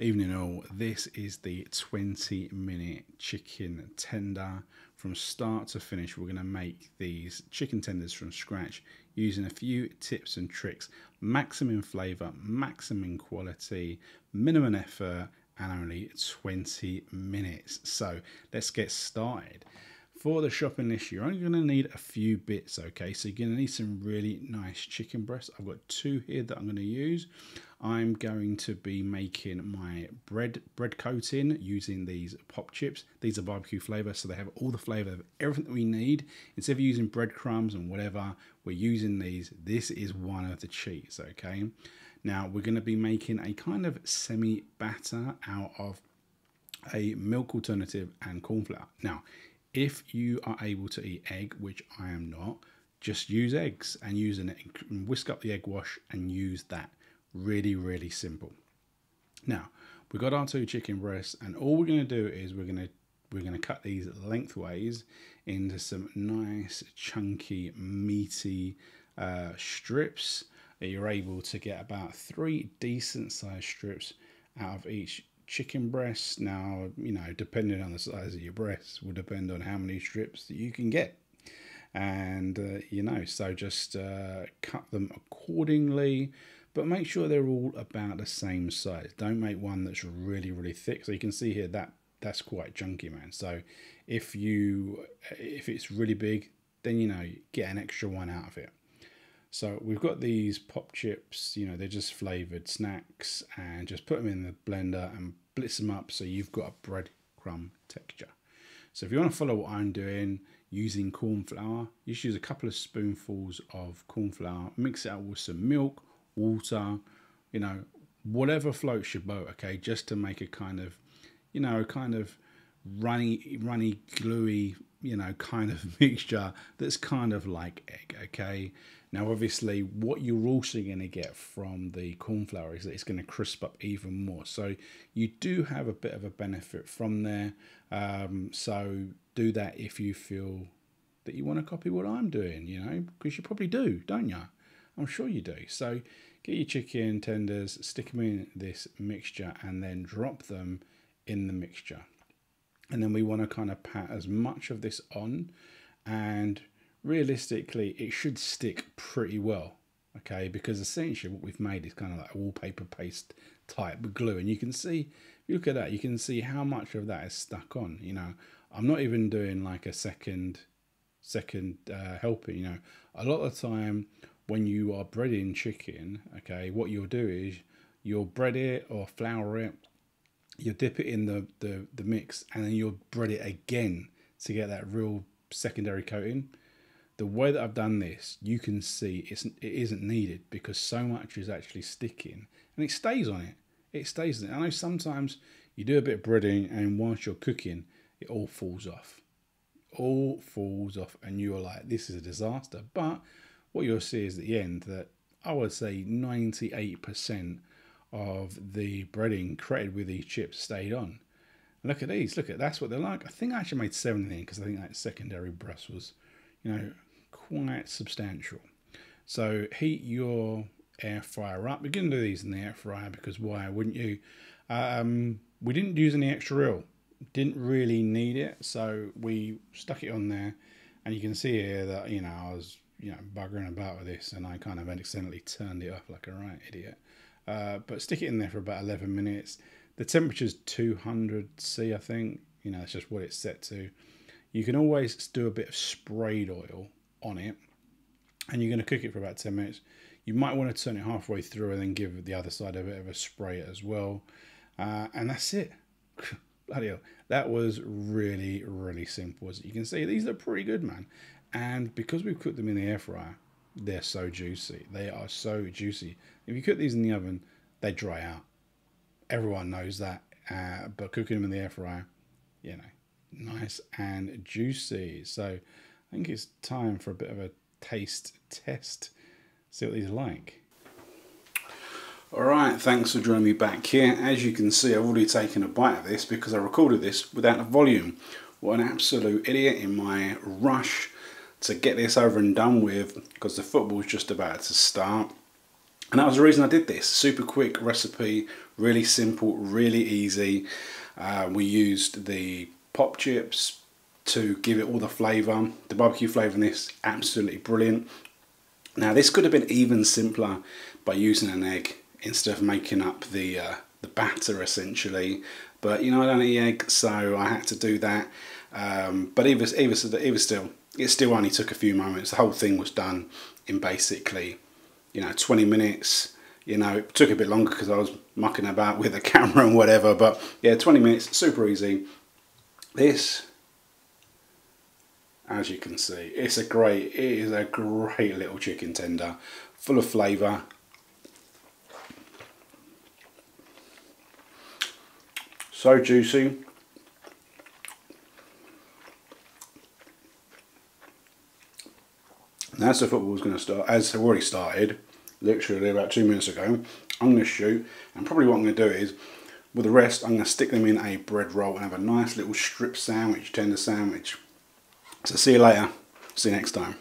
Evening all, this is the 20-minute chicken tender. From start to finish, we're going to make these chicken tenders from scratch using a few tips and tricks. Maximum flavour, maximum quality, minimum effort, and only 20 minutes. So let's get started. For the shopping list, you're only going to need a few bits, okay? So you're going to need some really nice chicken breasts. I've got 2 here that I'm going to use. I'm going to be making my bread coating using these pop chips. These are barbecue flavour, so they have all the flavour of everything that we need. Instead of using breadcrumbs and whatever, we're using these. This is one of the cheats, okay? Now, we're going to be making a kind of semi-batter out of a milk alternative and corn flour. Now, if you are able to eat egg, which I am not, just use eggs and whisk up the egg wash and use that. Really, really simple. Now, we've got our 2 chicken breasts, and all we're going to do is we're going to cut these lengthways into some nice, chunky, meaty strips. You're able to get about 3 decent sized strips out of each chicken breast. Now, you know, depending on the size of your breasts will depend on how many strips that you can get. And, you know, so just cut them accordingly. But make sure they're all about the same size. Don't make one that's really, really thick. So you can see here that's quite chunky, man. So if it's really big, then, you know, get an extra one out of it. So we've got these pop chips, you know, they're just flavoured snacks, and just put them in the blender and blitz them up so you've got a breadcrumb texture. So if you want to follow what I'm doing, using corn flour, you just use a couple of spoonfuls of corn flour, mix it up with some milk, water, you know, whatever floats your boat, okay, just to make a kind of, you know, a kind of runny, gluey, you know, kind of mixture that's kind of like egg, okay. Now, obviously, what you're also going to get from the corn flour is that it's going to crisp up even more. So you do have a bit of a benefit from there. So do that if you feel that you want to copy what I'm doing, you know, because you probably do, don't you? I'm sure you do. So get your chicken tenders, stick them in this mixture, and then drop them in the mixture. And then we want to kind of pat as much of this on, and realistically it should stick pretty well, okay, because essentially what we've made is kind of like a wallpaper paste type glue. And you can see, if you look at that, you can see how much of that is stuck on. You know, I'm not even doing like a second helping. You know, a lot of the time when you are breading chicken, okay, what you'll do is you'll bread it or flour it, you'll dip it in the mix, and then you'll bread it again to get that real secondary coating. The way that I've done this, you can see it isn't needed, because so much is actually sticking and it stays on it. It stays on it. I know sometimes you do a bit of breading, and whilst you're cooking, it all falls off. All falls off, and you're like, this is a disaster. But what you'll see is at the end that I would say 98% of the breading created with these chips stayed on. And look at these. Look at, that's what they're like. I think I actually made 17 because I think that secondary breast was, you know, quite substantial. So heat your air fryer up. We're going to do these in the air fryer because why wouldn't you? We didn't use any extra oil. Didn't really need it, so we stuck it on there. And you can see here that, you know, I was, you know, buggering about with this, and I kind of accidentally turned it off like a right idiot. But stick it in there for about 11 minutes. The temperature's 200°C, I think. You know, it's just what it's set to. You can always do a bit of sprayed oil on it, and you're going to cook it for about 10 minutes. You might want to turn it halfway through and then give the other side a bit of a spray as well. And that's it. Bloody hell. That was really, really simple. As you can see, these look pretty good, man. And because we've cooked them in the air fryer, they're so juicy. They are so juicy. If you cook these in the oven, they dry out. Everyone knows that. But cooking them in the air fryer, you know, nice and juicy. So I think it's time for a bit of a taste test. See what these are like. Alright, thanks for joining me back here. As you can see, I've already taken a bite of this because I recorded this without a volume. What an absolute idiot in my rush to get this over and done with, because the football's just about to start. And that was the reason I did this. Super quick recipe Really simple, really easy. We used the pop chips to give it all the flavour. The barbecue flavour in this, absolutely brilliant. Now this could have been even simpler by using an egg instead of making up the batter essentially. But you know, I don't eat egg, so I had to do that. But it still only took a few moments. The whole thing was done in basically, 20 minutes. It took a bit longer because I was mucking about with the camera and whatever. But yeah, 20 minutes, super easy. This, as you can see, it is a great little chicken tender, full of flavour. So juicy. And as the football is going to start, as I've already started, literally about 2 minutes ago, I'm going to shoot, and probably what I'm going to do is, with the rest, I'm going to stick them in a bread roll and have a nice little strip sandwich, tender sandwich. So see you later. See you next time.